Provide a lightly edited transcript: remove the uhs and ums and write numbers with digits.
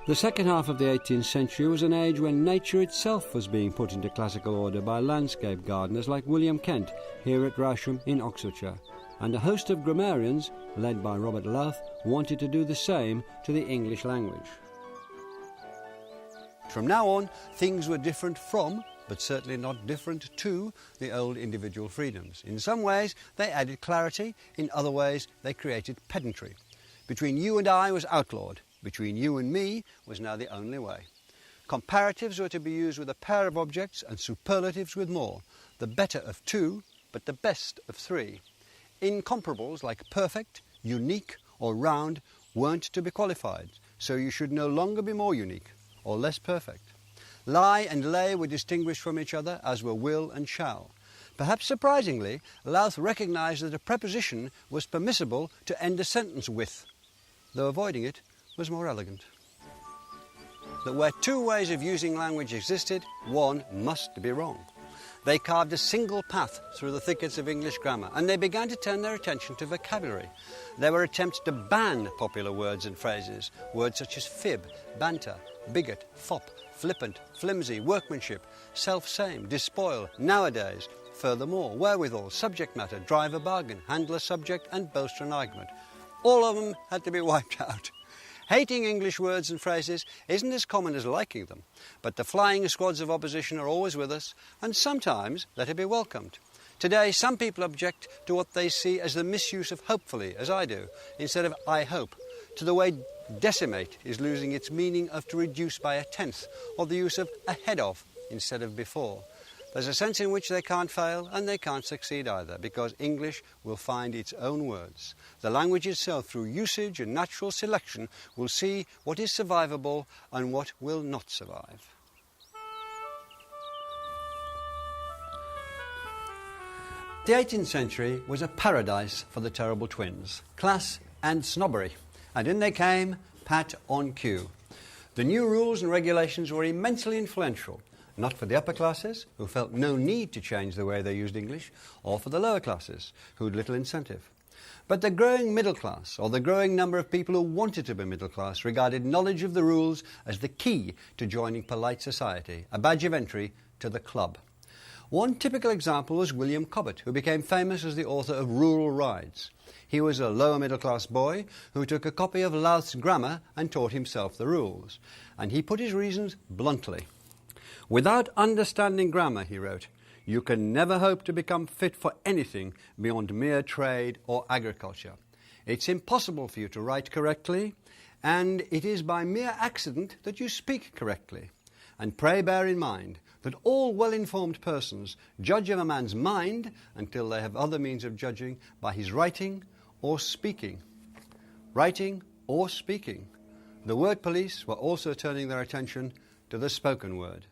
The second half of the 18th century was an age when nature itself was being put into classical order by landscape gardeners like William Kent here at Rousham in Oxfordshire, and a host of grammarians, led by Robert Louth, wanted to do the same to the English language. From now on, things were different from, but certainly not different to, the old individual freedoms. In some ways, they added clarity. In other ways, they created pedantry. Between you and I was outlawed. Between you and me was now the only way. Comparatives were to be used with a pair of objects and superlatives with more. The better of two, but the best of three. Incomparables like perfect, unique or round weren't to be qualified, so you should no longer be more unique or less perfect. Lie and lay were distinguished from each other, as were will and shall. Perhaps surprisingly, Louth recognised that a preposition was permissible to end a sentence with, though avoiding it was more elegant. That where two ways of using language existed, one must be wrong. They carved a single path through the thickets of English grammar, and they began to turn their attention to vocabulary. There were attempts to ban popular words and phrases, words such as fib, banter, bigot, fop, flippant, flimsy, workmanship, self-same, despoil, nowadays, furthermore, wherewithal, subject matter, drive a bargain, handle a subject and boast an argument. All of them had to be wiped out. Hating English words and phrases isn't as common as liking them, but the flying squads of opposition are always with us, and sometimes let it be welcomed. Today, some people object to what they see as the misuse of hopefully, as I do, instead of I hope, to the way decimate is losing its meaning of to reduce by a tenth, or the use of ahead of instead of before. There's a sense in which they can't fail and they can't succeed either, because English will find its own words. The language itself, through usage and natural selection, will see what is survivable and what will not survive. The 18th century was a paradise for the terrible twins, class and snobbery, and in they came, pat on cue. The new rules and regulations were immensely influential, not for the upper classes, who felt no need to change the way they used English, or for the lower classes, who had little incentive. But the growing middle class, or the growing number of people who wanted to be middle class, regarded knowledge of the rules as the key to joining polite society, a badge of entry to the club. One typical example was William Cobbett, who became famous as the author of Rural Rides. He was a lower middle class boy who took a copy of Louth's grammar and taught himself the rules. And he put his reasons bluntly. Without understanding grammar, he wrote, you can never hope to become fit for anything beyond mere trade or agriculture. It's impossible for you to write correctly, and it is by mere accident that you speak correctly. And pray bear in mind that all well-informed persons judge of a man's mind until they have other means of judging by his writing or speaking. Writing or speaking. The word police were also turning their attention to the spoken word.